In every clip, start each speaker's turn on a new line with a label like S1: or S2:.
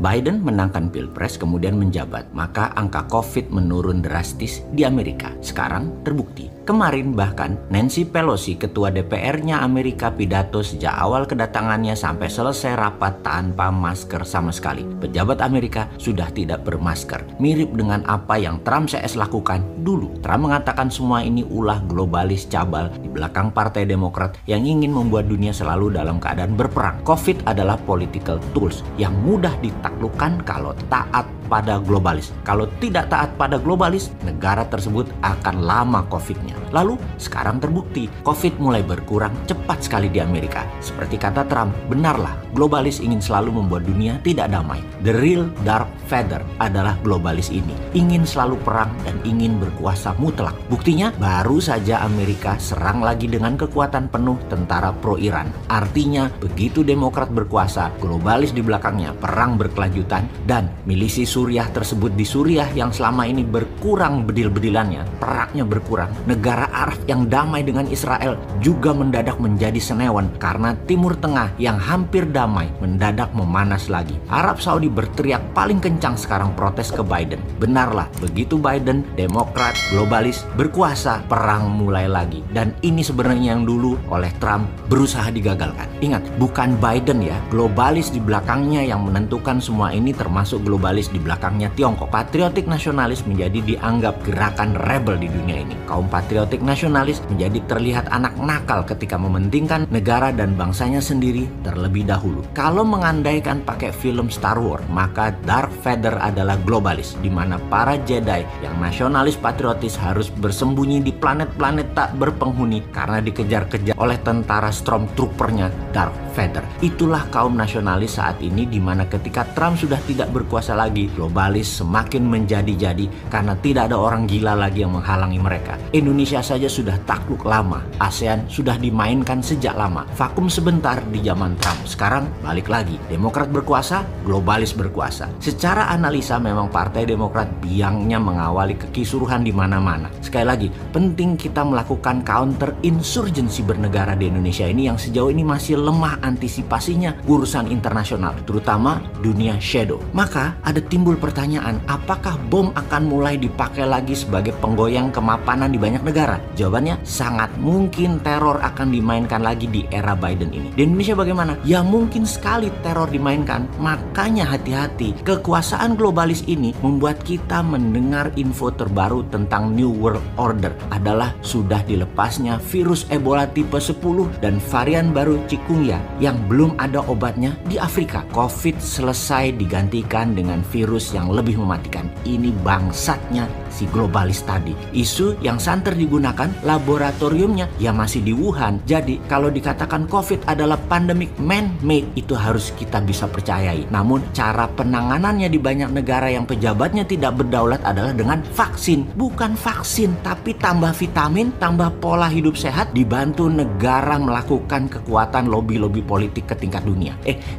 S1: Biden menangkan Pilpres kemudian menjabat, maka angka COVID menurun drastis di Amerika. Sekarang terbukti. Kemarin bahkan Nancy Pelosi, ketua DPR-nya Amerika, pidato sejak awal kedatangannya sampai selesai rapat tanpa masker sama sekali. Pejabat Amerika sudah tidak bermasker. Mirip dengan apa yang Trump CS lakukan dulu. Trump mengatakan semua ini ulah globalis cabal di belakang Partai Demokrat yang ingin membuat dunia selalu dalam keadaan berperang. COVID adalah political tools yang mudah ditaklukkan kalau taat pada globalis. Kalau tidak taat pada globalis, negara tersebut akan lama COVID-nya. Lalu sekarang terbukti COVID mulai berkurang cepat sekali di Amerika. Seperti kata Trump, benarlah globalis ingin selalu membuat dunia tidak damai. The real dark feather adalah globalis ini. Ingin selalu perang dan ingin berkuasa mutlak. Buktinya baru saja Amerika serang lagi dengan kekuatan penuh tentara pro-Iran. Artinya begitu Demokrat berkuasa, globalis di belakangnya, perang berkelanjutan, dan milisi Suriah tersebut di Suriah yang selama ini berkurang bedil-bedilannya, perangnya berkurang. Negara Arab yang damai dengan Israel juga mendadak menjadi senewan karena Timur Tengah yang hampir damai mendadak memanas lagi. Arab Saudi berteriak paling kencang sekarang protes ke Biden. Benarlah, begitu Biden, Demokrat, globalis berkuasa, perang mulai lagi. Dan ini sebenarnya yang dulu oleh Trump berusaha digagalkan. Ingat, bukan Biden ya, globalis di belakangnya yang menentukan semua ini, termasuk globalis di belakangnya Tiongkok. Patriotik nasionalis menjadi dianggap gerakan rebel di dunia ini. Kaum patriotik nasionalis menjadi terlihat anak nakal ketika mementingkan negara dan bangsanya sendiri terlebih dahulu. Kalau mengandaikan pakai film Star Wars, maka Darth Vader adalah globalis, di mana para Jedi yang nasionalis patriotis harus bersembunyi di planet-planet tak berpenghuni karena dikejar-kejar oleh tentara Stormtrooper-nya Darth Vader. Itulah kaum nasionalis saat ini, di mana ketika Trump sudah tidak berkuasa lagi, globalis semakin menjadi-jadi karena tidak ada orang gila lagi yang menghalangi mereka. Indonesia saja sudah takluk lama, ASEAN sudah dimainkan sejak lama. Vakum sebentar di zaman Trump, sekarang balik lagi. Demokrat berkuasa, globalis berkuasa. Secara analisa memang Partai Demokrat biangnya mengawali kekisruhan di mana-mana. Sekali lagi, penting kita melakukan counter insurgency bernegara di Indonesia ini yang sejauh ini masih lemah antisipasinya urusan internasional, terutama dunia shadow. Maka ada timbul pertanyaan, apakah bom akan mulai dipakai lagi sebagai penggoyang kemapanan di banyak negara? Jawabannya sangat mungkin teror akan dimainkan lagi di era Biden ini. Di Indonesia bagaimana? Ya mungkin sekali teror dimainkan. Makanya hati-hati. Kekuasaan globalis ini membuat kita mendengar info terbaru tentang New World Order adalah sudah dilepasnya virus Ebola tipe 10 dan varian baru Chikungunya yang belum ada obatnya di Afrika. COVID selesai digantikan dengan virus yang lebih mematikan. Ini bangsatnya si globalis tadi. Isu yang santer digunakan laboratoriumnya ya masih di Wuhan. Jadi kalau dikatakan COVID adalah pandemic man-made, itu harus kita bisa percayai. Namun cara penanganannya di banyak negara yang pejabatnya tidak berdaulat adalah dengan vaksin. Bukan vaksin, tapi tambah vitamin, tambah pola hidup sehat, dibantu negara melakukan kekuatan lobby-lobby politik ke tingkat dunia.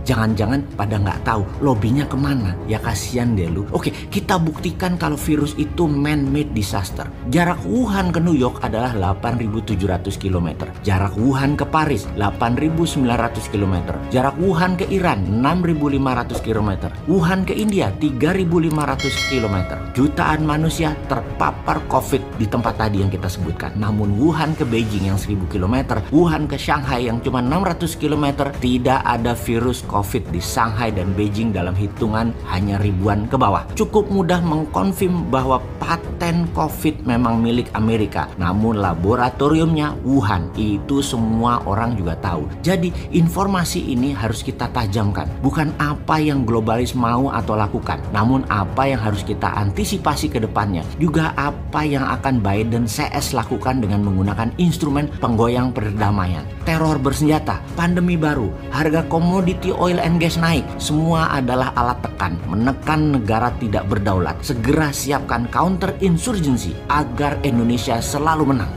S1: Jangan-jangan pada nggak tahu lobbynya kemana. Ya kasihan deh lu. Oke, kita buktikan kalau virus itu man-made disaster. Jarak Wuhan ke New York adalah 8.700 km. Jarak Wuhan ke Paris 8.900 km. Jarak Wuhan ke Iran 6.500 km. Wuhan ke India 3.500 km. Jutaan manusia terpapar COVID di tempat tadi yang kita sebutkan. Namun Wuhan ke Beijing yang 1.000 km, Wuhan ke Shanghai yang cuma 600 km, tidak ada virus COVID di Shanghai dan Beijing dalam hitungan hanya ribuan ke bawah. Cukup mudah mengkonfirm bahwa paten COVID memang milik Amerika, namun laboratoriumnya Wuhan. Itu semua orang juga tahu. Jadi informasi ini harus kita tajamkan. Bukan apa yang globalis mau atau lakukan, namun apa yang harus kita antisipasi ke depannya. Juga apa yang akan Biden CS lakukan dengan menggunakan instrumen penggoyang perdamaian. Teror bersenjata, pandemi baru, harga komoditi oil and gas naik. Semua adalah alat tekan, menekan negara tidak berdaulat. Segera siapkan counter insurgency agar Indonesia selalu menang.